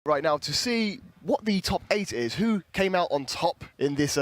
right now to see what the top 8 is, who came out on top in this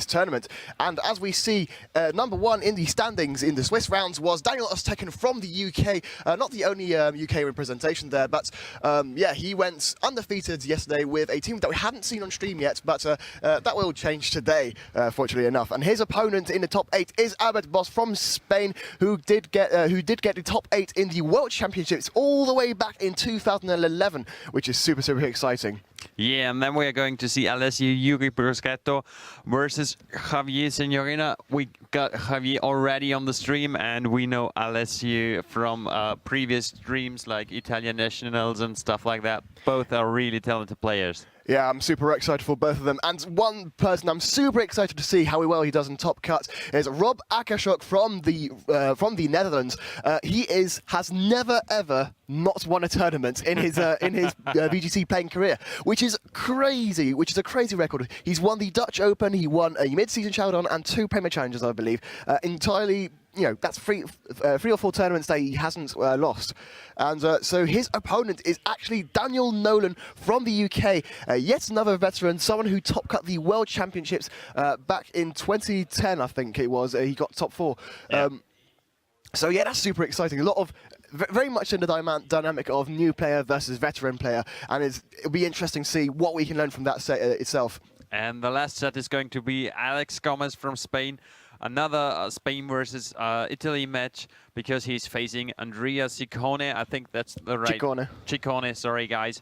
tournament. And as we see, number 1 in the standings in the Swiss rounds was Daniel Ostekin from the UK. Not the only UK representation there, but yeah, he went undefeated yesterday with a team that we haven't seen on stream yet, but that will change today, fortunately enough. And his opponent in the top 8 is Albert Boss from Spain, who did get the top 8 in the World Championships all the way back in 2011, which is super, super exciting. Yeah, and then we are going to see Alessio Yuri Bruschetto versus Javier Signorina. We got Javier already on the stream, and we know Alessio from previous streams like Italian Nationals and stuff like that. Both are really talented players. Yeah, I'm super excited for both of them. And one person I'm super excited to see how well he does in Top Cut is Rob Akershoek from the Netherlands. He has never ever not won a tournament in his VGC playing career, which is crazy. Which is a crazy record. He's won the Dutch Open. He won a mid-season Challenge and 2 Premier Challenges, I believe. Entirely. You know, that's three or four tournaments that he hasn't lost. And so his opponent is actually Daniel Nolan from the UK, yet another veteran, someone who top cut the World Championships back in 2010, I think it was. He got top 4. Yeah. So yeah, that's super exciting. A lot of very much in the dynamic of new player versus veteran player, and it'll be interesting to see what we can learn from that set itself. And the last set is going to be Alex Gomez from Spain. Another Spain versus Italy match, because he's facing Andrea Ciccone. I think that's the right... Ciccone, sorry guys.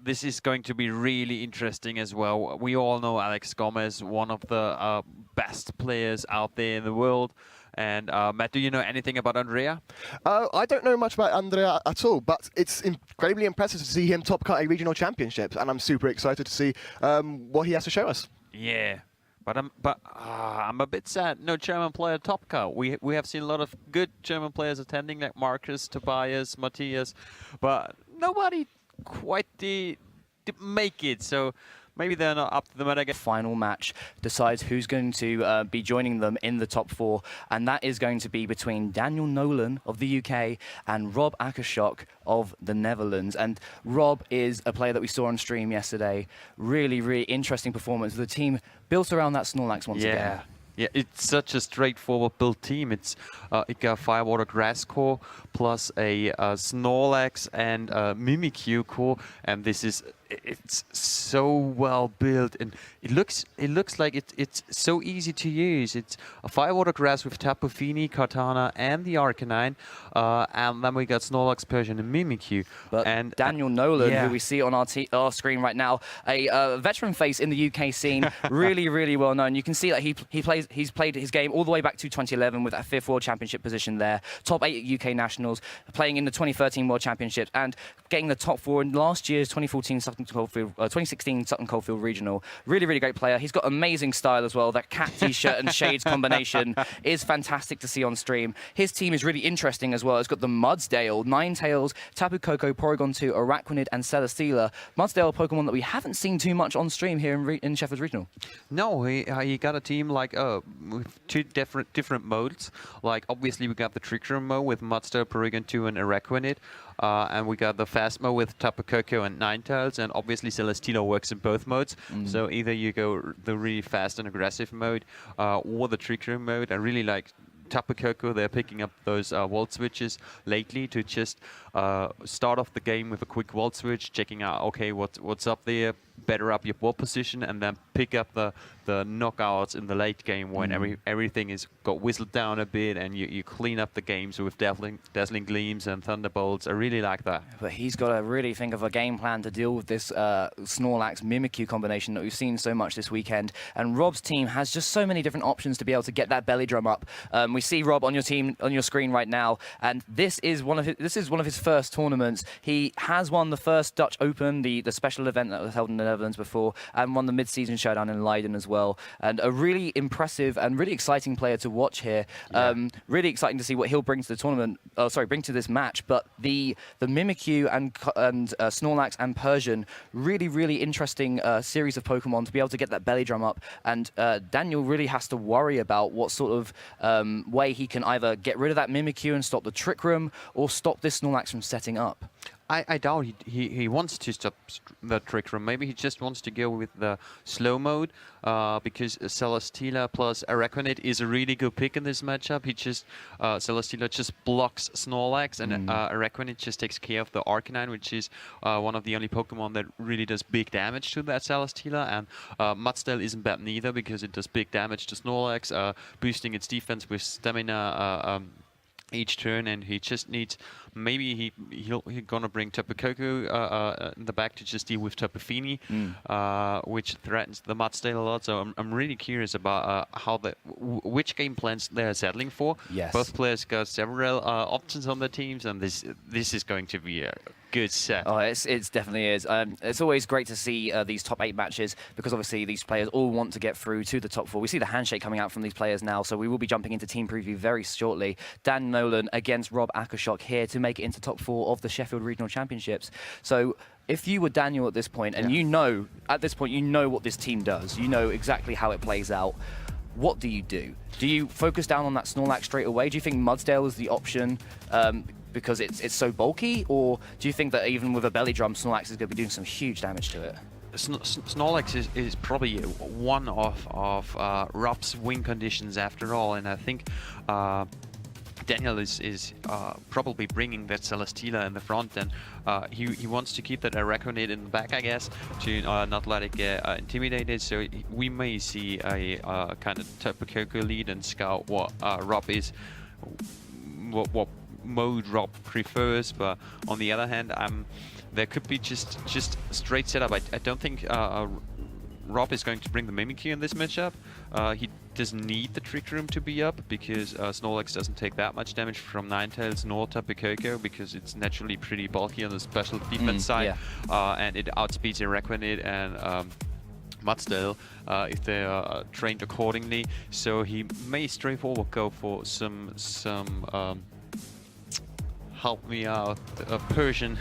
This is going to be really interesting as well. We all know Alex Gomez, one of the best players out there in the world. And Matt, do you know anything about Andrea? I don't know much about Andrea at all, but it's incredibly impressive to see him top cut a regional championship, and I'm super excited to see what he has to show us. Yeah. But I'm a bit sad. No German player top cut. We have seen a lot of good German players attending, like Marcus, Tobias, Matthias, but nobody quite did make it. So maybe they're not up to the mark. Final match decides who's going to be joining them in the top 4, and that is going to be between Daniel Nolan of the UK and Rob Akershoek of the Netherlands. And Rob is a player that we saw on stream yesterday. Really, really interesting performance. The team built around that Snorlax once again. Yeah, it's such a straightforward built team. It's got Firewater Grass core plus a Snorlax and Mimikyu core, and it's so well built, and it looks like it's so easy to use. It's a Firewater Grass with Tapu Fini, Kartana, and the Arcanine, and then we got Snorlax, Persian, and Mimikyu. But and Daniel Nolan, who we see on our screen right now, a veteran face in the UK scene, really, really well known. You can see that he's played his game all the way back to 2011 with that 5th World Championship position there, top 8 at UK Nationals, playing in the 2013 World Championships, and getting the top 4 in last year's 2016 Sutton Coldfield Regional. Really, really great player. He's got amazing style as well. That cat t-shirt and shades combination is fantastic to see on stream. His team is really interesting as well. It's got the Mudsdale, Ninetales, Tapu Koko, Porygon 2, Araquanid, and Celesteela. Mudsdale, a Pokemon that we haven't seen too much on stream here in Sheffield Regional. No, he got a team like with 2 different modes. Like obviously we got the Trick Room mode with Mudsdale, Porygon 2, and Araquanid. And we got the fast mode with Tapu Koko and Ninetales, and obviously Celesteela works in both modes. So either you go the really fast and aggressive mode, or the Trick Room mode. I really like Tapu Koko. They're picking up those Volt Switches lately to just start off the game with a quick Volt Switch, checking out, okay, what's up there, better up your ball position, and then pick up the knockouts in the late game when everything is got whistled down a bit, and you clean up the games with dazzling gleams and thunderbolts. I really like that. But he's got to really think of a game plan to deal with this Snorlax Mimikyu combination that we've seen so much this weekend. And Rob's team has just so many different options to be able to get that belly drum up. We see Rob on your screen right now, and this is one of his first tournaments. He has won the first Dutch Open, the special event that was held in the Netherlands before, and won the mid-season showdown in Leiden as well. And a really impressive and really exciting player to watch here. Really exciting to see what he'll bring to the tournament. Bring to this match. But the Mimikyu and Snorlax and Persian, really interesting series of Pokemon to be able to get that belly drum up. And Daniel really has to worry about what sort of way he can either get rid of that Mimikyu and stop the Trick Room, or stop this Snorlax from setting up. I doubt he wants to stop the Trick Room. Maybe he just wants to go with the slow mode because Celesteela plus Araquanid is a really good pick in this matchup. Celesteela just blocks Snorlax and Araquanid just takes care of the Arcanine, which is one of the only Pokemon that really does big damage to that Celesteela. And Mudsdale isn't bad neither because it does big damage to Snorlax, boosting its defense with stamina each turn, and he just needs, maybe he's gonna bring Tapu Koko in the back to just deal with Tapu Fini, which threatens the Mudsdale a lot. So I'm really curious about which game plans they're settling for. Yes. Both players got several options on their teams, and this is going to be a good set. Oh, it definitely is. It's always great to see these top 8 matches because obviously these players all want to get through to the top 4. We see the handshake coming out from these players now, so we will be jumping into team preview very shortly. Dan Nolan against Rob Akershoek here to make it into top 4 of the Sheffield Regional Championships. So if you were Daniel at this point, and you know what this team does, you know exactly how it plays out, what do you do? Do you focus down on that Snorlax straight away? Do you think Mudsdale is the option because it's so bulky? Or do you think that even with a belly drum, Snorlax is going to be doing some huge damage to it? Snorlax is probably one of Rob's win conditions after all, and I think Daniel is probably bringing that Celesteela in the front, and he wants to keep that Araquanid in the back, I guess, to not let it get intimidated. So we may see a kind of Tapu Koko lead and scout what Rob is, what mode Rob prefers. But on the other hand, there could be just straight setup. I don't think Rob is going to bring the Mimikyu in this matchup. He doesn't need the Trick Room to be up because Snorlax doesn't take that much damage from Ninetales nor Tapu Koko because it's naturally pretty bulky on the special defense side, and it outspeeds Araquanid and Mudsdale if they are trained accordingly. So he may straightforward go for some help me out, Persian,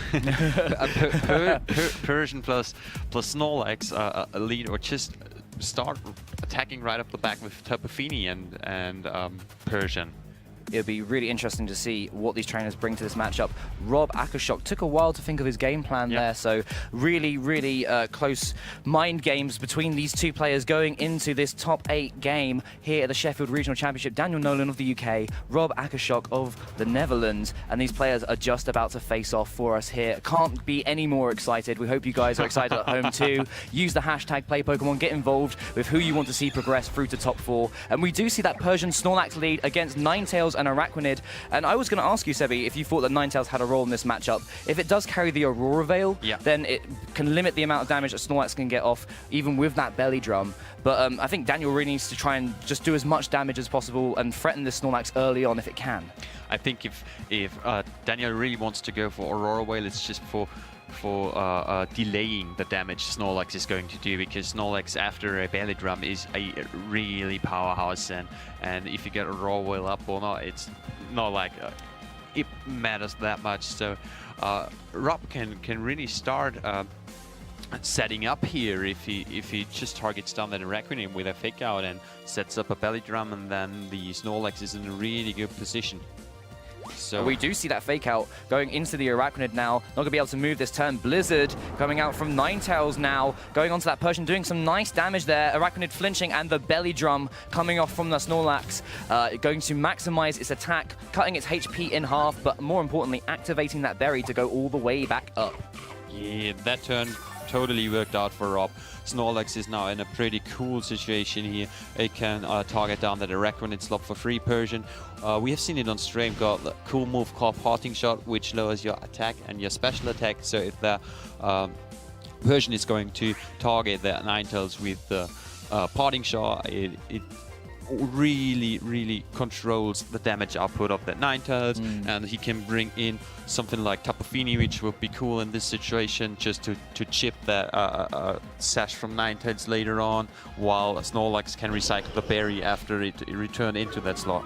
Persian plus Snorlax lead, or just start attacking right off the back with Tapu Fini and Persian. It'll be really interesting to see what these trainers bring to this matchup. Rob Akershoek took a while to think of his game plan there, so really close mind games between these two players going into this top 8 game here at the Sheffield Regional Championship. Daniel Nolan of the UK, Rob Akershoek of the Netherlands, and these players are just about to face off for us here. Can't be any more excited. We hope you guys are excited at home too. Use the hashtag PlayPokemon, get involved with who you want to see progress through to top 4. And we do see that Persian Snorlax lead against Ninetales and Araquanid. And I was going to ask you, Sebi, if you thought that Ninetales had a role in this matchup. If it does carry the Aurora Veil, then it can limit the amount of damage that Snorlax can get off, even with that belly drum. But I think Daniel really needs to try and just do as much damage as possible and threaten this Snorlax early on if it can. I think if Daniel really wants to go for Aurora Veil, it's just for delaying the damage Snorlax is going to do, because Snorlax after a belly drum is a really powerhouse, and if you get a Aurora Veil up or not, it's not like it matters that much. So Rob can really start setting up here if he just targets down that Araquanid with a fake out and sets up a belly drum, and then the Snorlax is in a really good position. So we do see that fake out going into the Araquanid now. Not going to be able to move this turn. Blizzard coming out from Ninetales now, going onto that Persian, doing some nice damage there. Araquanid flinching, and the belly drum coming off from the Snorlax, going to maximize its attack, cutting its HP in half, but more importantly, activating that berry to go all the way back up. Yeah, that turn totally worked out for Rob. Snorlax is now in a pretty cool situation here. It can target down that Araquanid slot for free. Persian, we have seen it on stream, got a cool move called Parting Shot, which lowers your attack and your special attack. So if the Persian is going to target the Ninetales with the Parting Shot, it really controls the damage output of that Ninetales, and he can bring in something like Tapu Fini, which would be cool in this situation, just to chip that sash from Ninetales later on, while Snorlax can recycle the berry after it returned into that slot.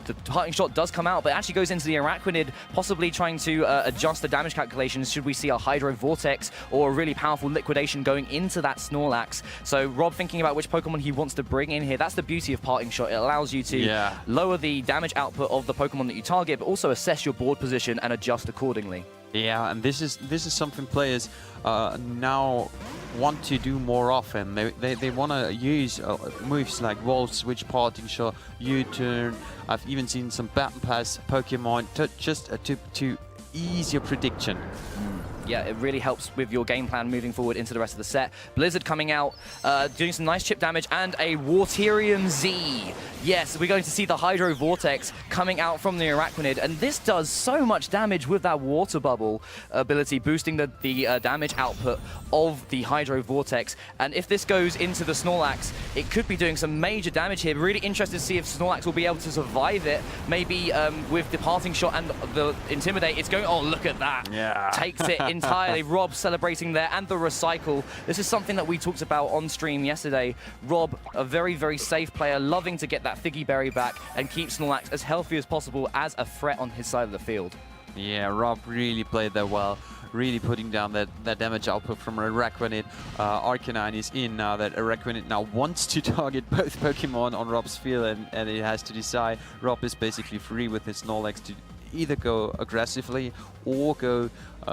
The Parting Shot does come out, but it actually goes into the Araquanid, possibly trying to adjust the damage calculations should we see a Hydro Vortex or a really powerful Liquidation going into that Snorlax. So Rob thinking about which Pokemon he wants to bring in here. That's the beauty of Parting Shot. It allows you to lower the damage output of the Pokemon that you target, but also assess your board position and adjust accordingly. Yeah, and this is something players now want to do more often. They want to use moves like wall switch, parting shot, U-turn. I've even seen some button pass Pokemon to ease your prediction. Yeah, it really helps with your game plan moving forward into the rest of the set. Blizzard coming out, doing some nice chip damage, and a Waterium Z. Yes, we're going to see the Hydro Vortex coming out from the Araquanid, and this does so much damage with that Water Bubble ability, boosting the damage output of the Hydro Vortex. And if this goes into the Snorlax, it could be doing some major damage here. Really interested to see if Snorlax will be able to survive it. Maybe with the Parting Shot and the Intimidate, it's going, oh, look at that. Yeah. Takes it entirely. Rob celebrating there, and the Recycle. This is something that we talked about on stream yesterday. Rob, a very, very safe player, loving to get that Figgy Berry back and keep Snorlax as healthy as possible as a threat on his side of the field. Yeah, Rob really played that well. Really putting down that damage output from Araquanid. Arcanine is in now. That Araquanid now wants to target both Pokemon on Rob's field, and it has to decide. Rob is basically free with his Snorlax to either go aggressively or go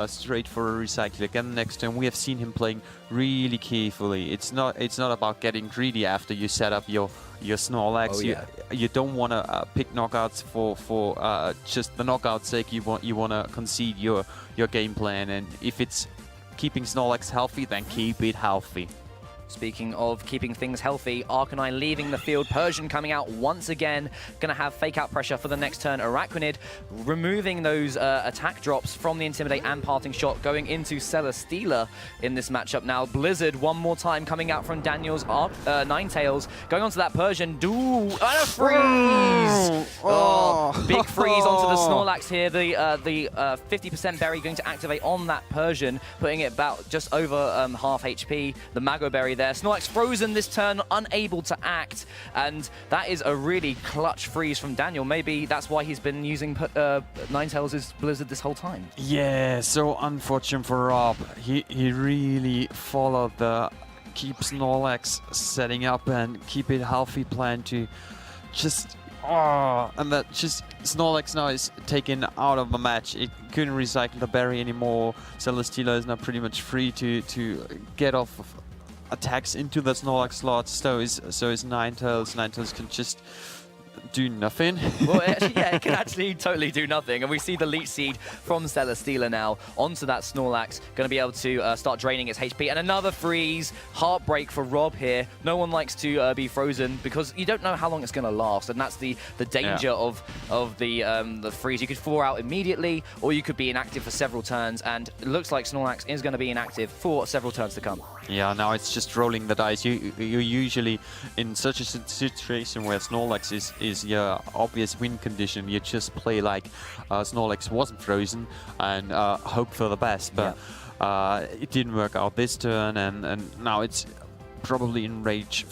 straight for a recycle again next turn. We have seen him playing really carefully. It's not about getting greedy after you set up your Snorlax. Oh, yeah. You don't want to pick knockouts for just the knockout's sake. You want to concede your game plan, and if it's keeping Snorlax healthy, then keep it healthy. Speaking of keeping things healthy, Arcanine leaving the field, Persian coming out once again, going to have fake out pressure for the next turn. Araquanid removing those attack drops from the Intimidate and Parting Shot, going into Celesteela in this matchup now. Blizzard one more time coming out from Daniel's Ninetales, going onto that Persian, and a freeze! Oh, big freeze onto the Snorlax here. The 50% berry going to activate on that Persian, putting it about just over half HP. The Mago Berry there. Snorlax frozen this turn, unable to act, and that is a really clutch freeze from Daniel. Maybe that's why he's been using Ninetales' Blizzard this whole time. Yeah, so unfortunate for Rob. He really followed the keep Snorlax setting up and keep it healthy plan to just... and that just Snorlax now is taken out of the match. It couldn't recycle the berry anymore. Celesteela is now pretty much free to get off of attacks into the Snorlax slot. So is Ninetales. Ninetales can just do nothing. Well, it can actually totally do nothing. And we see the Leech Seed from Celesteela now onto that Snorlax, going to be able to start draining its HP. And another freeze. Heartbreak for Rob here. No one likes to be frozen because you don't know how long it's going to last, and that's the danger of the freeze. You could fall out immediately, or you could be inactive for several turns, and it looks like Snorlax is going to be inactive for several turns to come. Yeah, now it's just rolling the dice. You're usually in such a situation where Snorlax is your obvious win condition. You just play like Snorlax wasn't frozen and hope for the best. But it didn't work out this turn, and now it's probably in range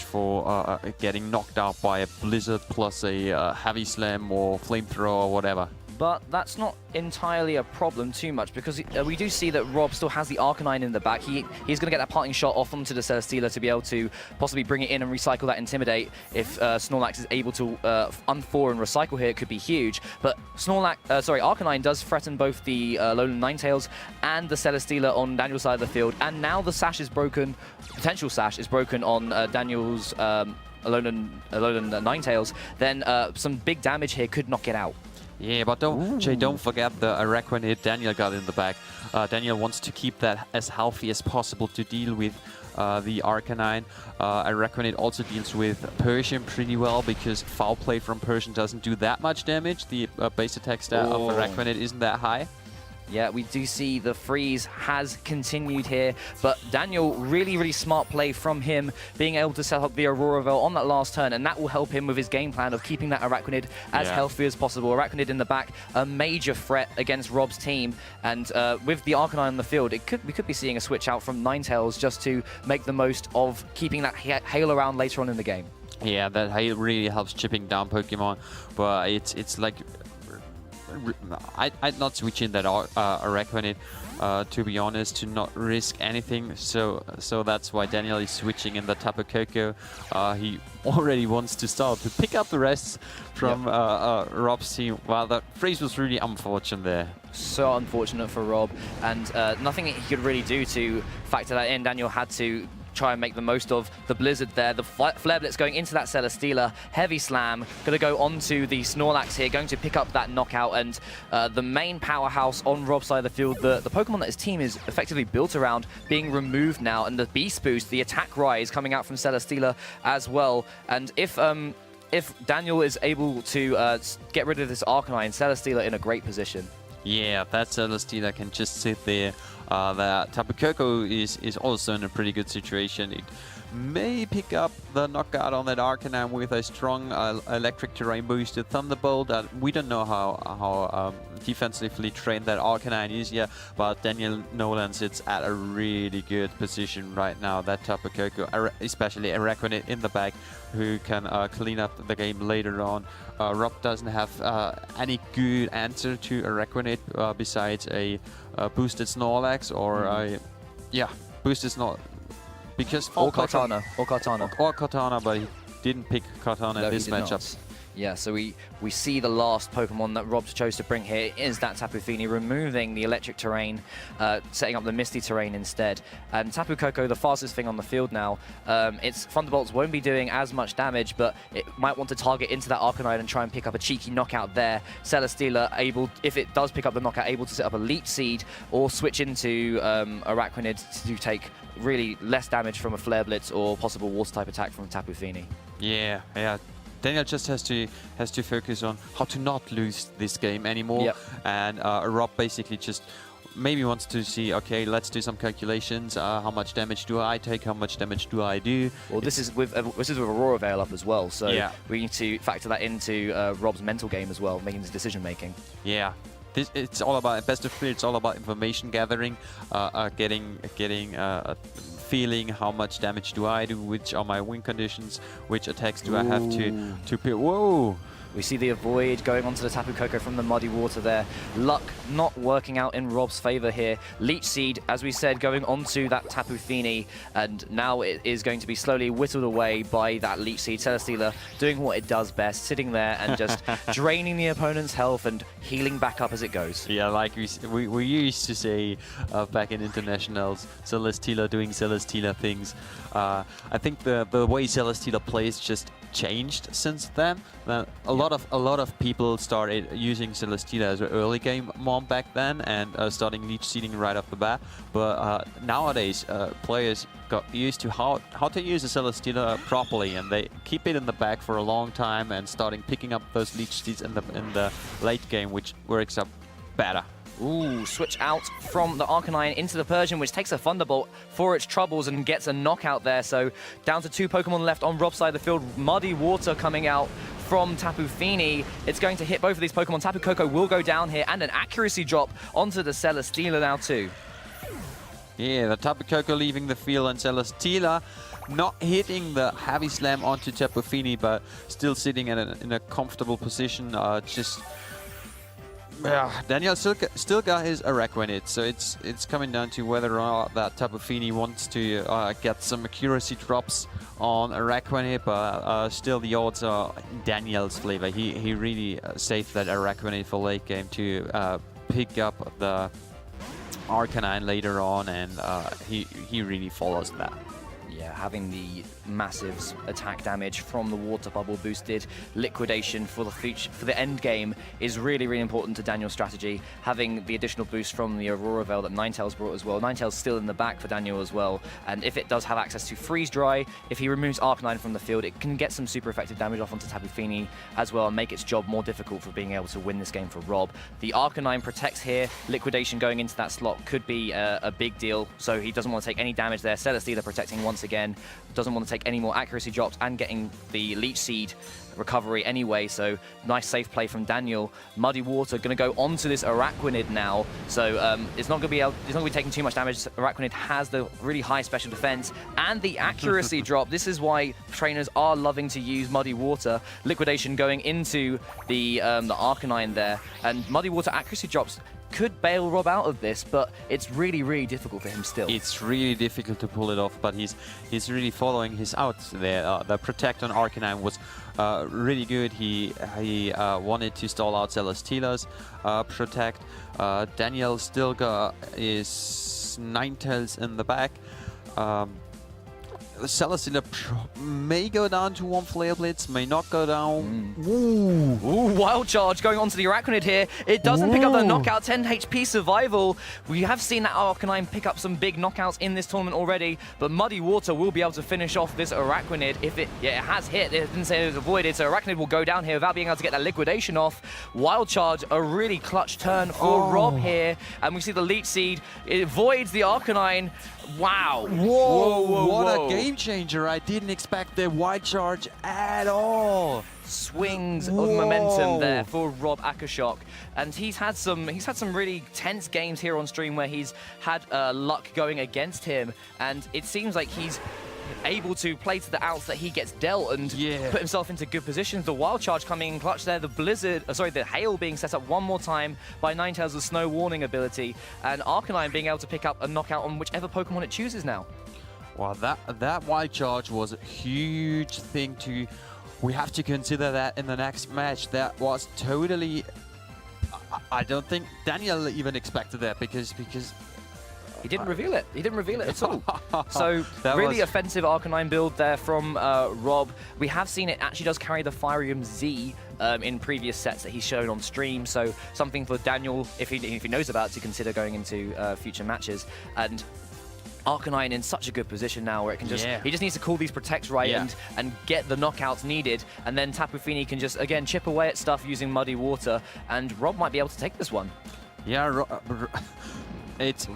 for getting knocked out by a Blizzard plus a Heavy Slam or Flamethrower or whatever. But that's not entirely a problem too much, because we do see that Rob still has the Arcanine in the back. He's going to get that Parting Shot off onto the Celesteela to be able to possibly bring it in and recycle that Intimidate. If Snorlax is able to unfor and recycle here, it could be huge. But Arcanine does threaten both the Nolan Ninetales and the Celesteela on Daniel's side of the field. And now the sash is broken, potential sash is broken on Daniel's Nolan Ninetales. Then some big damage here could knock it out. Yeah, but don't forget the Araquanid Daniel got in the back. Daniel wants to keep that as healthy as possible to deal with the Arcanine. Araquanid also deals with Persian pretty well because foul play from Persian doesn't do that much damage. The base attack stat of Araquanid isn't that high. Yeah, we do see the freeze has continued here, but Daniel, really, really smart play from him, being able to set up the Aurora Veil on that last turn, and that will help him with his game plan of keeping that Araquanid as healthy as possible. Araquanid in the back, a major threat against Rob's team, and with the Arcanine on the field, we could be seeing a switch out from Ninetales just to make the most of keeping that hail around later on in the game. Yeah, that hail really helps chipping down Pokemon, but it's like... I'd not switch in that Araquanid. to be honest, to not risk anything. So that's why Daniel is switching in the Tapu Koko. He already wants to start to pick up the rest from Rob's team. Well, that freeze was really unfortunate there. So unfortunate for Rob, and nothing he could really do to factor that in. Daniel had to try and make the most of the blizzard there. The Flare Blitz going into that Celesteela. Heavy Slam. Going to go onto the Snorlax here. Going to pick up that knockout. And the main powerhouse on Rob's side of the field, the Pokemon that his team is effectively built around, being removed now. And the Beast Boost, the attack rise coming out from Celesteela as well. And if Daniel is able to get rid of this Arcanine, Celesteela in a great position. Yeah, that Celesteela can just sit there. The Tapu Koko is also in a pretty good situation. It may pick up the knockout on that Arcanine with a strong electric terrain boosted Thunderbolt. We don't know how defensively trained that Arcanine is yet, but Daniel Nolan sits at a really good position right now. That Tapu Koko, especially Araquanid in the back, who can clean up the game later on. Rob doesn't have any good answer to Araquanid besides a boosted Snorlax or boosted Snorlax. Because Or Cortana, but he didn't pick Cortana in this matchup. Not. Yeah, so we see the last Pokemon that Rob chose to bring here is that Tapu Fini, removing the electric terrain, setting up the misty terrain instead. And Tapu Koko, the fastest thing on the field now, its Thunderbolts won't be doing as much damage, but it might want to target into that Arcanine and try and pick up a cheeky knockout there. Celesteela able, if it does pick up the knockout, able to set up a Leech Seed or switch into Araquanid to take really less damage from a Flare Blitz or possible Water type attack from Tapu Fini. Yeah. Daniel just has to focus on how to not lose this game anymore. Yep. And Rob basically just maybe wants to see, okay, let's do some calculations. How much damage do I take? How much damage do I do? Well, this is with Aurora Veil up as well, so we need to factor that into Rob's mental game as well, making his decision making. Yeah. It's all about best of three. It's all about information gathering, feeling how much damage do I do, which are my win conditions, which attacks do I have to pick. Whoa! We see the Avoid going onto the Tapu Koko from the Muddy Water there. Luck not working out in Rob's favor here. Leech Seed, as we said, going onto that Tapu Fini, and now it is going to be slowly whittled away by that Leech Seed. Celesteela doing what it does best, sitting there and just draining the opponent's health and healing back up as it goes. Yeah, like we used to say back in internationals, Celesteela doing Celesteela things. I think the way Celesteela plays just changed since then. A lot of people started using Celesteela as an early game mom back then and starting leech seeding right off the bat. But nowadays, players got used to how to use a Celesteela properly, and they keep it in the back for a long time and starting picking up those leech seeds in the late game, which works up better. Ooh, switch out from the Arcanine into the Persian, which takes a Thunderbolt for its troubles and gets a knockout there. So down to 2 Pokemon left on Rob's side of the field. Muddy Water coming out from Tapu Fini. It's going to hit both of these Pokemon. Tapu Koko will go down here, and an accuracy drop onto the Celesteela now too. Yeah, the Tapu Koko leaving the field, and Celesteela not hitting the heavy slam onto Tapu Fini, but still sitting in a comfortable position. Daniel still got his Araquanid, so it's coming down to whether or not that Tapu Fini wants to get some accuracy drops on Araquanid, but still the odds are in Daniel's flavor. He really saved that Araquanid for late game to pick up the Arcanine later on, and he really follows that. Yeah, having the massive attack damage from the water bubble boosted liquidation for the end game is really, really important to Daniel's strategy. Having the additional boost from the Aurora Veil that Ninetales brought as well. Ninetales still in the back for Daniel as well, and if it does have access to Freeze Dry, if he removes Arcanine from the field, it can get some super effective damage off onto Tapu Fini as well and make its job more difficult for being able to win this game for Rob. The Arcanine protects here. Liquidation going into that slot could be a big deal, so he doesn't want to take any damage there. Celesteela protecting once again. Doesn't want to take any more accuracy drops and getting the Leech Seed recovery anyway, so nice safe play from Daniel. Muddy Water going to go onto this Araquanid now, so it's not going to be taking too much damage. Araquanid has the really high special defense and the accuracy drop. This is why trainers are loving to use Muddy Water. Liquidation going into the Arcanine there, and Muddy Water accuracy drops could bail Rob out of this, but it's really, really difficult for him still. It's really difficult to pull it off, but he's really following his outs there. The protect on Arcanine was really good. He wanted to stall out Celesteela's protect. Daniel still got his Ninetales in the back. Celesteela may go down to one Flare Blitz, may not go down. Ooh, Wild Charge going onto the Arachnid here. It doesn't pick up the knockout, 10 HP survival. We have seen that Arcanine pick up some big knockouts in this tournament already, but Muddy Water will be able to finish off this Arachnid if it has hit. It didn't say it was avoided, so Arachnid will go down here without being able to get that liquidation off. Wild Charge, a really clutch turn for Rob here, and we see the Leech Seed. It avoids the Arcanine. Wow. Whoa, what a game changer. I didn't expect the Wild Charge at all. Swings of momentum there for Rob Akershoek, and he's had some really tense games here on stream where he's had luck going against him, and it seems like he's able to play to the outs that he gets dealt and put himself into good positions. The Wild Charge coming in clutch there, the Hail being set up one more time by Ninetales' Snow Warning ability, and Arcanine being able to pick up a knockout on whichever Pokemon it chooses now. Well, that Wild Charge was a huge thing to... We have to consider that in the next match. That was totally... I don't think Daniel even expected that because he didn't reveal it. He didn't reveal it at all. So really offensive Arcanine build there from Rob. We have seen it actually does carry the Firium Z in previous sets that he's shown on stream. So something for Daniel, if he knows about, to consider going into future matches. And Arcanine in such a good position now where it can just he just needs to call these protects right and get the knockouts needed, and then Tapu Fini can just again chip away at stuff using Muddy Water, and Rob might be able to take this one. Yeah, it's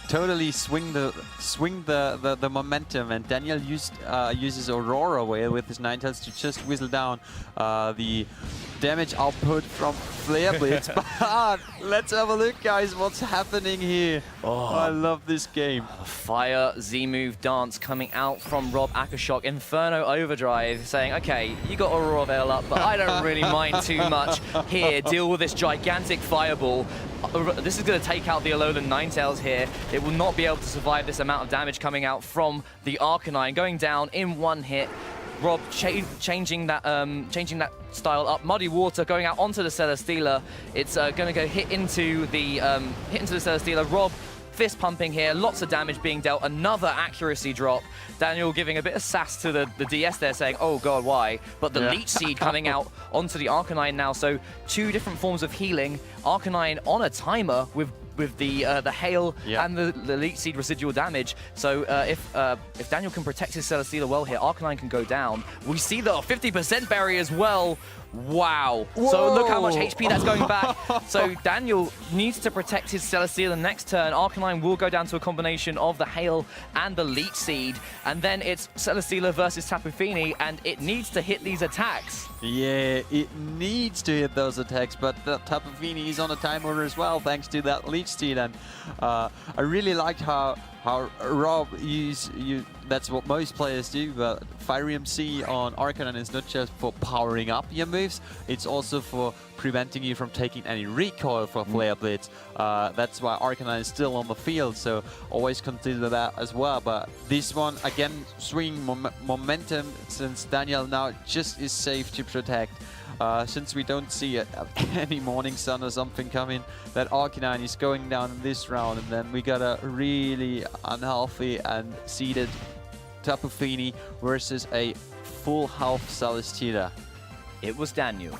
totally swing the momentum, and Daniel uses Aurora with his Ninetales to just whistle down the damage output from Flare Blitz. But let's have a look, guys, what's happening here. I love this game. Fire Z-move dance coming out from Rob Akershoek. Inferno Overdrive saying, okay, you got Aurora Veil up, but I don't really mind too much. Here, deal with this gigantic fireball. This is going to take out the Alolan Ninetales here. It will not be able to survive this amount of damage coming out from the Arcanine. Going down in one hit. Rob changing that style up. Muddy Water going out onto the Celesteela. It's going to go hit into the Celesteela. Rob fist pumping here. Lots of damage being dealt. Another accuracy drop. Daniel giving a bit of sass to the DS there, saying, "Oh God, why?" But the Leech Seed coming out onto the Arcanine now. So two different forms of healing. Arcanine on a timer with the Hail and the Leech Seed residual damage. So if Daniel can protect his Celesteela well here, Arcanine can go down. We see the 50% berry as well. Wow. Whoa. So look how much HP that's going back. So Daniel needs to protect his Celesteela next turn. Arcanine will go down to a combination of the Hail and the Leech Seed. And then it's Celesteela versus Tapu Fini, and it needs to hit these attacks. Yeah, it needs to hit those attacks, but Tapu Fini is on a timer as well, thanks to that Leech Seed. And I really liked how Rob that's what most players do, but Firium C on Arcanine is not just for powering up your moves, it's also for preventing you from taking any recoil for Flare Blitz. That's why Arcanine is still on the field, so always consider that as well. But this one, again, swinging momentum, since Daniel now just is safe to protect. Since we don't see any Morning Sun or something coming, that Arcanine is going down in this round, and then we got a really unhealthy and seeded Tapu Fini versus a full health Celesteela. It was Daniel.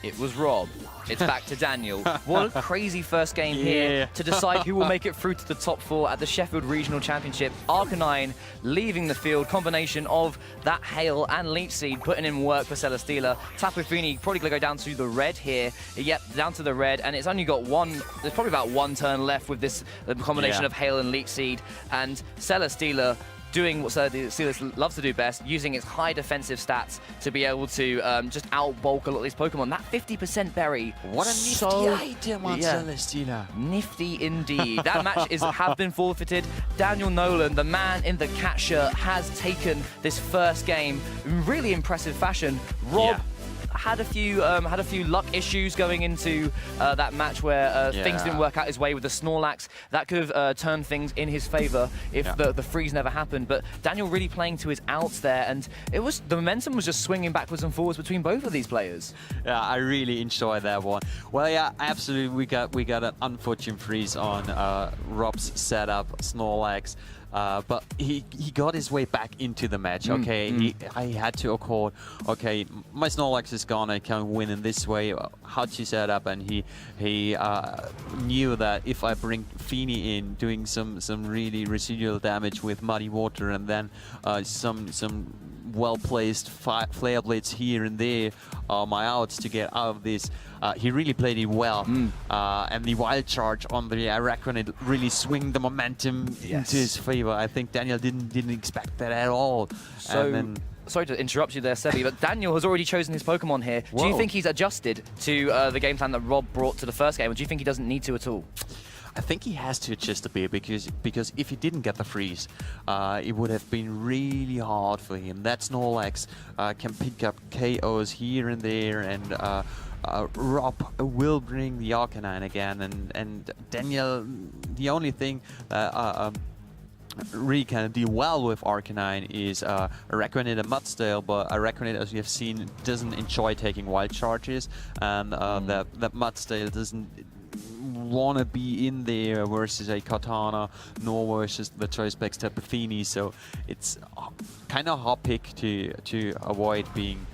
It was Rob. It's back to Daniel. What a crazy first game here to decide who will make it through to the top 4 at the Sheffield Regional Championship. Arcanine leaving the field. Combination of that Hail and Leech Seed putting in work for Celesteela. Tapu Fini probably going to go down to the red here. Yep, down to the red. And it's only got there's probably about one turn left with this combination of Hail and Leech Seed. And Celesteela doing what Celesteela loves to do best, using its high defensive stats to be able to just outbulk a lot of these Pokemon. That 50% berry. What a nifty item on Celesteela. Nifty indeed. That match have been forfeited. Daniel Nolan, the man in the cat shirt, has taken this first game in really impressive fashion. Rob had a few luck issues going into that match where things didn't work out his way with the Snorlax. That could have turned things in his favor if the freeze never happened. But Daniel really playing to his outs there, and the momentum was just swinging backwards and forwards between both of these players. Yeah, I really enjoyed that one. Well, yeah, absolutely. We got an unfortunate freeze on Rob's setup, Snorlax. But he got his way back into the match. Okay, I had to accord. Okay, my Snorlax is gone. I can win in this way. How to set up, and he knew that if I bring Feeny in, doing some really residual damage with muddy water, and then some well-placed flare blades here and there are my outs to get out of this. He really played it well, and the wild charge on the Araquanid really swing the momentum into his favor. I think Daniel didn't expect that at all. So, sorry to interrupt you there, Sebi, but Daniel has already chosen his Pokemon here. Whoa. Do you think he's adjusted to the game plan that Rob brought to the first game, or do you think he doesn't need to at all? I think he has to adjust a bit because if he didn't get the freeze, it would have been really hard for him. That Snorlax can pick up KOs here and there, and Rob will bring the Arcanine again, and Daniel, the only thing really can deal well with Arcanine is Araquanid and Mudsdale, but Araquanid, as we have seen, doesn't enjoy taking wild charges, and that Mudsdale doesn't want to be in there versus a Katana, nor versus the Choice Specs Tapu Fini, so it's kind of hot pick to avoid being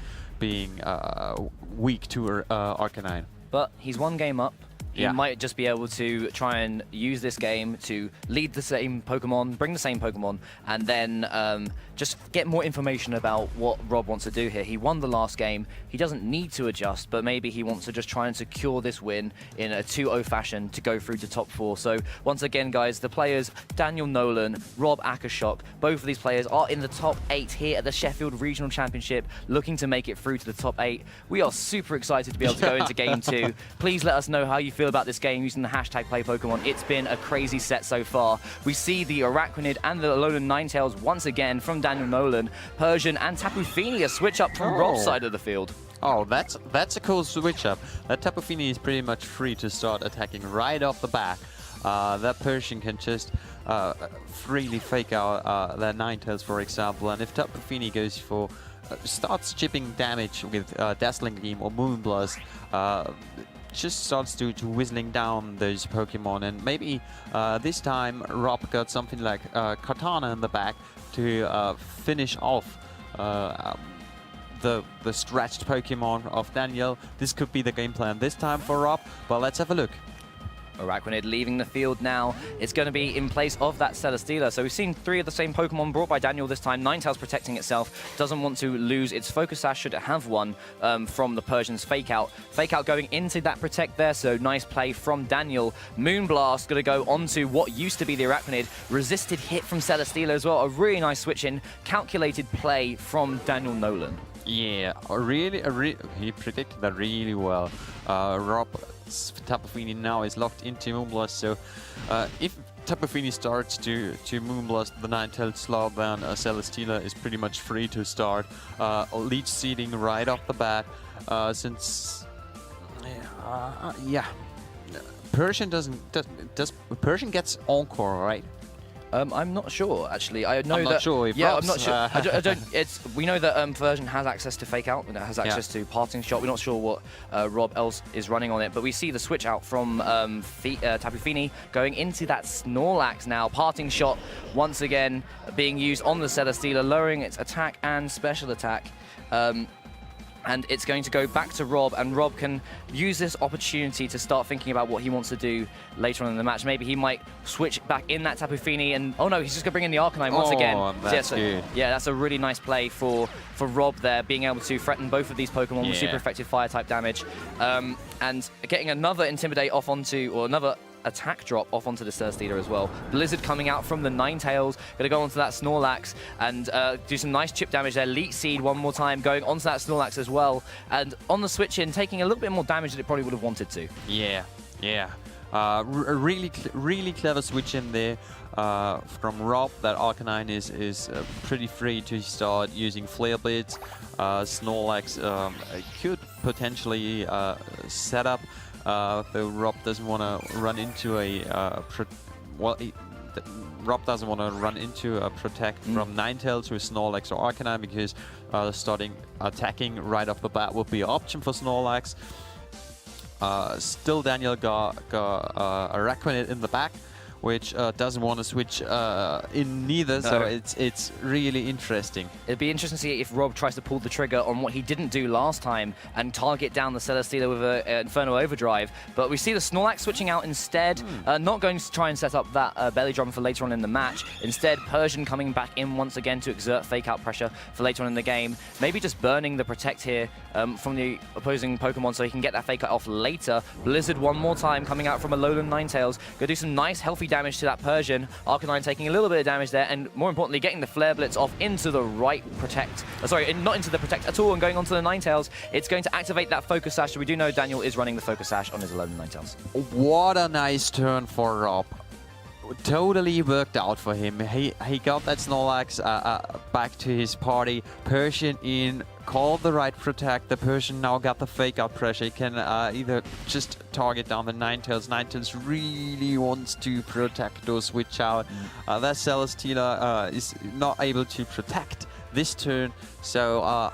weak to Arcanine. But he's one game up. He might just be able to try and use this game to lead the same Pokemon, bring the same Pokemon, and then just get more information about what Rob wants to do here. He won the last game. He doesn't need to adjust, but maybe he wants to just try and secure this win in a 2-0 fashion to go through to top 4. So once again, guys, the players, Daniel Nolan, Rob Akershoek, both of these players are in the top 8 here at the Sheffield Regional Championship, looking to make it through to the top 8. We are super excited to be able to go into game 2. Please let us know how you feel about this game using the hashtag #PlayPokemon. It's been a crazy set so far. We see the Araquanid and the Alolan Ninetales once again from Daniel Nolan. Persian and Tapu Fini a switch up from Rob's side of the field. Oh, that's a cool switch up. That Tapu Fini is pretty much free to start attacking right off the bat. That Persian can just freely fake out that Ninetales, for example, and if Tapu Fini goes for starts chipping damage with Dazzling Gleam or Moonblast, just starts to whistling down those Pokemon, and maybe this time Rob got something like Katana in the back to finish off the stretched Pokemon of Daniel. This could be the game plan this time for Rob, but let's have a look. Araquanid leaving the field now. It's going to be in place of that Celesteela. So we've seen 3 of the same Pokemon brought by Daniel this time. Ninetales protecting itself. Doesn't want to lose its Focus Sash should it have one from the Persian's Fake Out. Fake Out going into that Protect there, so nice play from Daniel. Moonblast going to go onto what used to be the Araquanid. Resisted hit from Celesteela as well. A really nice switch in. Calculated play from Daniel Nolan. Yeah, he predicted that really well. Rob's Tapu Fini now is locked into Moonblast, so if Tapu Fini starts to Moonblast the Ninetales slot, then Celesteela is pretty much free to start. Leech seeding right off the bat, since Persian Persian gets Encore, right? I'm not sure, actually. I know I'm not sure. Yeah, I'm not sure. I don't. We know that Persian has access to Fake Out, and it has access to Parting Shot. We're not sure what Rob else is running on it, but we see the switch out from Tapu Fini going into that Snorlax now. Parting Shot once again being used on the Celesteela, lowering its attack and special attack. And it's going to go back to Rob, and Rob can use this opportunity to start thinking about what he wants to do later on in the match. Maybe he might switch back in that Tapu Fini, and oh no, he's just going to bring in the Arcanine once again. That's good. Yeah, that's a really nice play for Rob there, being able to threaten both of these Pokemon with super effective Fire-type damage. And getting another Intimidate off onto, or another attack drop off onto the Celesteela as well. Blizzard coming out from the Ninetales, going to go onto that Snorlax and do some nice chip damage there. Leech Seed one more time, going onto that Snorlax as well. And on the switch in, taking a little bit more damage than it probably would have wanted to. Yeah. Really clever switch in there from Rob. That Arcanine is pretty free to start using Flare Blitz. Snorlax could potentially set up, though Rob doesn't want to run into a Rob doesn't want to run into a protect from Ninetales with Snorlax or Arcanine, because starting attacking right off the bat would be an option for Snorlax. Still, Daniel got a Araquanid in the back, which doesn't want to switch in neither, so it's really interesting. It'd be interesting to see if Rob tries to pull the trigger on what he didn't do last time and target down the Celesteela with an Inferno Overdrive, but we see the Snorlax switching out instead, not going to try and set up that Belly Drum for later on in the match. Instead, Persian coming back in once again to exert fake-out pressure for later on in the game. Maybe just burning the Protect here from the opposing Pokemon so he can get that fake-out off later. Blizzard one more time coming out from a Alolan Ninetales. Go do some nice healthy damage to that Persian. Arcanine taking a little bit of damage there, and more importantly, getting the Flare Blitz off into the right Protect. Sorry, not into the Protect at all, and going onto the Ninetales. It's going to activate that Focus Sash, so we do know Daniel is running the Focus Sash on his Alolan Ninetales. What a nice turn for Rob. Totally worked out for him. He got that Snorlax back to his party. Persian in, called the right Protect. The Persian now got the fake out pressure. He can either just target down the Ninetales. Ninetales really wants to protect or switch out. That Celesteela is not able to protect this turn, so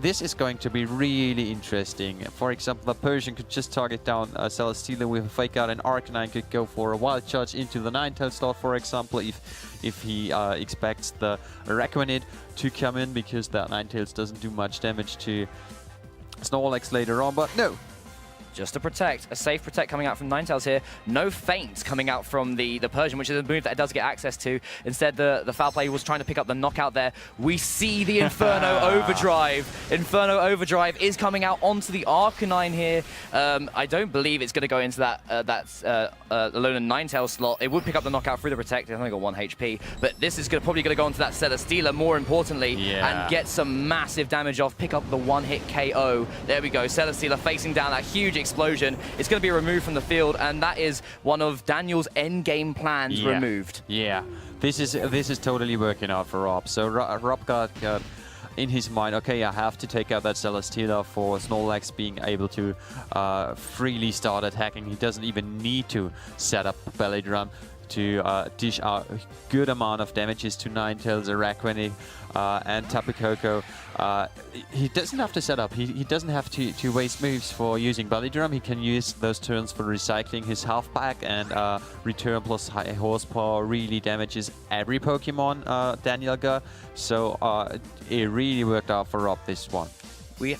this is going to be really interesting. For example, the Persian could just target down Celesteela with a fake out, and Arcanine could go for a wild charge into the Ninetales slot, for example, if he expects the Araquanid to come in, because that Ninetales doesn't do much damage to Snorlax later on. But no, just to protect, a safe Protect coming out from Ninetales here. No feint coming out from the Persian, which is a move that it does get access to. Instead, the foul play was trying to pick up the knockout there. We see the Inferno Overdrive. Inferno Overdrive is coming out onto the Arcanine here. I don't believe it's going to go into that Alolan Ninetales slot. It would pick up the knockout through the Protect. It's only got 1 HP. But this is probably going to go onto that Celesteela, more importantly, and get some massive damage off. Pick up the one-hit KO. There we go. Celesteela facing down that huge explosion. It's going to be removed from the field, and that is one of Daniel's end game plans removed. Yeah, this is totally working out for Rob. So Rob got in his mind, okay, I have to take out that Celesteela for Snorlax being able to freely start attacking. He doesn't even need to set up Belly Drum to dish out a good amount of damages to Ninetales, Araquanid, and Tapu Koko. He doesn't have to set up. He doesn't have to waste moves for using Belly Drum. He can use those turns for recycling his half pack, and return plus high horsepower really damages every Pokemon Daniel got. So it really worked out for Rob, this one.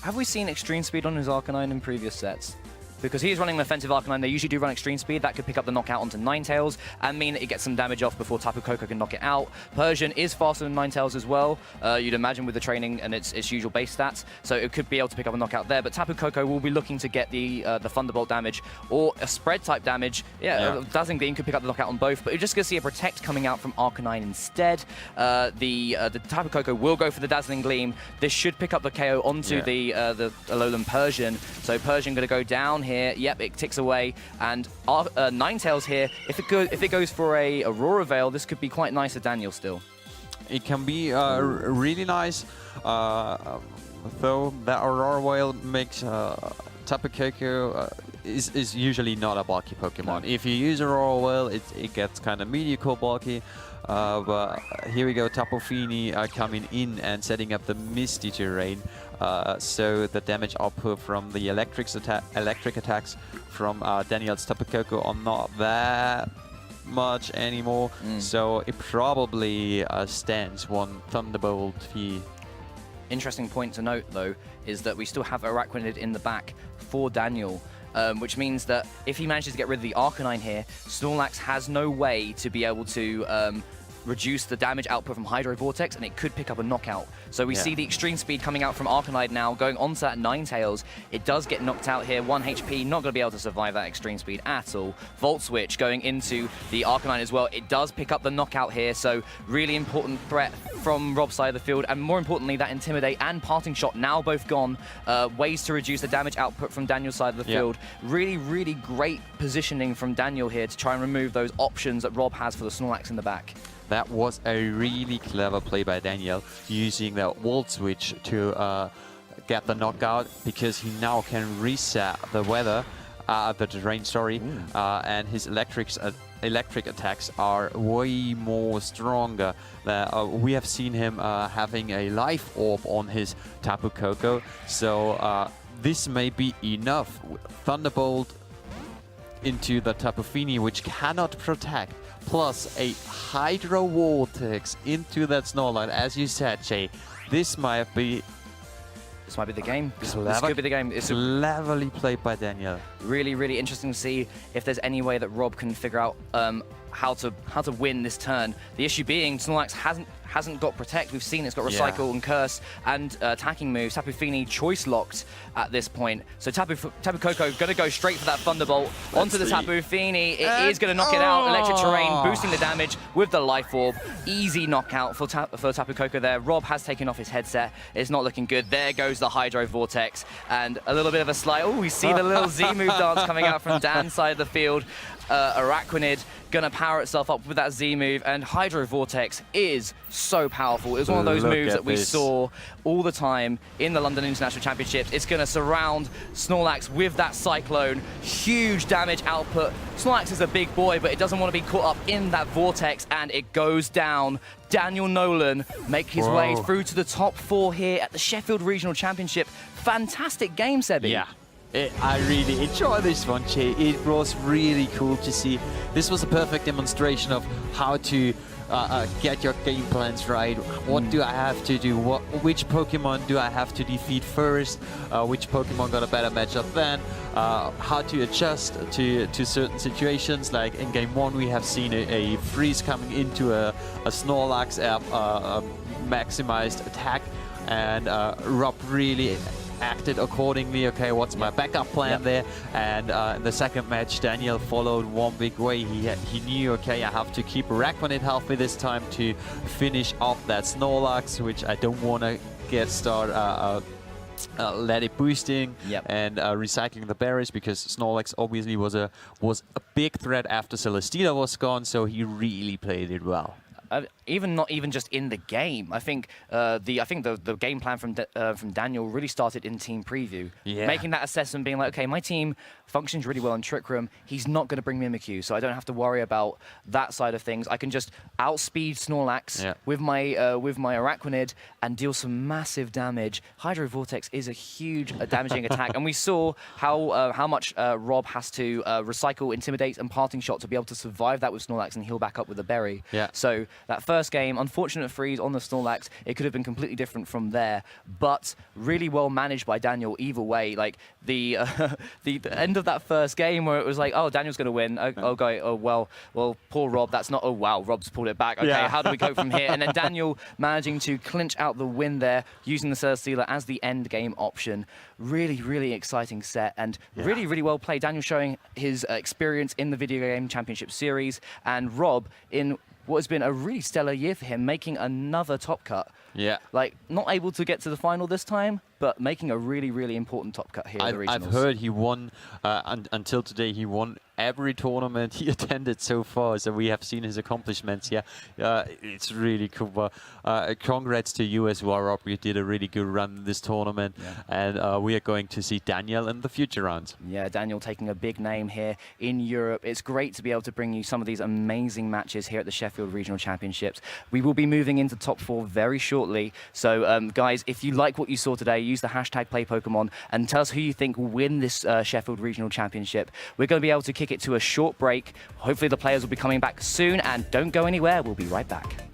Have we seen extreme speed on his Arcanine in previous sets? Because he's running an offensive Arcanine, they usually do run extreme speed. That could pick up the knockout onto Ninetales and mean it gets some damage off before Tapu Koko can knock it out. Persian is faster than Ninetales as well, you'd imagine, with the training and its usual base stats. So it could be able to pick up a knockout there. But Tapu Koko will be looking to get the Thunderbolt damage or a spread type damage. Dazzling Gleam could pick up the knockout on both, but you're just going to see a Protect coming out from Arcanine instead. The Tapu Koko will go for the Dazzling Gleam. This should pick up the KO onto the Alolan Persian. So Persian going to go down here. Yep, it ticks away, and Ninetales here. If it goes for a Aurora Veil, this could be quite nice for Daniel still. It can be really nice, though that Aurora Veil makes Tapu Koko is usually not a bulky Pokemon. No. If you use Aurora Veil, it gets kind of mediocre bulky. But here we go, Tapu Fini coming in and setting up the Misty Terrain. So the damage output from the electric attacks from Daniel's Tapu Koko are not that much anymore. So it probably stands one Thunderbolt fee. Interesting point to note, though, is that we still have Araquanid in the back for Daniel. Which means that if he manages to get rid of the Arcanine here, Snorlax has no way to be able to reduce the damage output from Hydro Vortex, and it could pick up a knockout. So we see the extreme speed coming out from Arcanine now, going onto that Ninetales. It does get knocked out here, 1 HP, not going to be able to survive that extreme speed at all. Volt Switch going into the Arcanine as well. It does pick up the knockout here, so really important threat from Rob's side of the field, and more importantly, that Intimidate and Parting Shot now both gone. Ways to reduce the damage output from Daniel's side of the field. Really, really great positioning from Daniel here to try and remove those options that Rob has for the Snorlax in the back. That was a really clever play by Daniel, using the Volt Switch to get the knockout, because he now can reset the weather, the terrain, sorry, and his electric attacks are way more stronger. We have seen him having a life orb on his Tapu Koko, so this may be enough. Thunderbolt into the Tapu Fini, which cannot protect, plus a Hydro Vortex into that Snorlax. As you said, Jay, this might be the game. This could be the game. It's cleverly played by Daniel. Really, really interesting to see if there's any way that Rob can figure out how to win this turn. The issue being Snorlax hasn't got Protect. We've seen it's got Recycle and Curse and attacking moves. Tapu Fini choice locked at this point. So Tapu Koko going to go straight for that Thunderbolt onto the Tapu Fini. It is going to knock it out. Electric Terrain boosting the damage with the Life Orb. Easy knockout for Tapu Koko there. Rob has taken off his headset. It's not looking good. There goes the Hydro Vortex and a little bit of a slide. Oh, we see the little Z move dance coming out from Dan's side of the field. Araquanid gonna power itself up with that Z move, and Hydro Vortex is so powerful. It was one of those moves that we saw all the time in the London International Championships. It's gonna surround Snorlax with that Cyclone. Huge damage output. Snorlax is a big boy, but it doesn't want to be caught up in that Vortex, and it goes down. Daniel Nolan make his way through to the top 4 here at the Sheffield Regional Championship. Fantastic game, Sebi. Yeah. I really enjoy this one, Jay. It was really cool to see. This was a perfect demonstration of how to get your game plans right. What do I have to do? Which Pokemon do I have to defeat first? Which Pokemon got a better matchup then? How to adjust to certain situations. Like in Game 1, we have seen a freeze coming into a Snorlax maximized attack, and Rob really acted accordingly. Okay, what's my backup plan there? And in the second match, Daniel followed one big way. He knew, okay, I have to keep Araquanid healthy this time to finish off that Snorlax, which I don't want to let it boosting and recycling the berries, because Snorlax obviously was a big threat after Celestina was gone, so he really played it well. Not even just in the game. I think the game plan from Daniel really started in team preview, making that assessment, being like, okay, my team functions really well in Trick Room. He's not going to bring Mimikyu, so I don't have to worry about that side of things. I can just outspeed Snorlax with my Araquanid and deal some massive damage. Hydro Vortex is a huge damaging attack, and we saw how much Rob has to recycle, Intimidate, and Parting Shot to be able to survive that with Snorlax and heal back up with the berry. So that first game, unfortunate freeze on the Snorlax. It could have been completely different from there, but really well managed by Daniel either way. Like the end of that first game where it was like, oh, Daniel's going to win. Oh, well, poor Rob. That's not, oh, wow, Rob's pulled it back. Okay, how do we go from here? And then Daniel managing to clinch out the win there, using the Celesteela as the end game option. Really, really exciting set, and really, really well played. Daniel showing his experience in the Video Game Championship Series, and Rob in what has been a really stellar year for him, making another top cut. Like, not able to get to the final this time, but making a really, really important top cut here at the regionals. I've heard he won, until today, he won every tournament he attended so far, so we have seen his accomplishments. It's really cool. Congrats to you as well, Rob. You did a really good run in this tournament, and we are going to see Daniel in the future rounds. Yeah, Daniel taking a big name here in Europe. It's great to be able to bring you some of these amazing matches here at the Sheffield Regional Championships. We will be moving into top 4 very shortly, so guys, if you like what you saw today, use the hashtag #PlayPokemon and tell us who you think will win this Sheffield Regional Championship. We're going to be able to kick it to a short break. Hopefully the players will be coming back soon, and don't go anywhere. We'll be right back.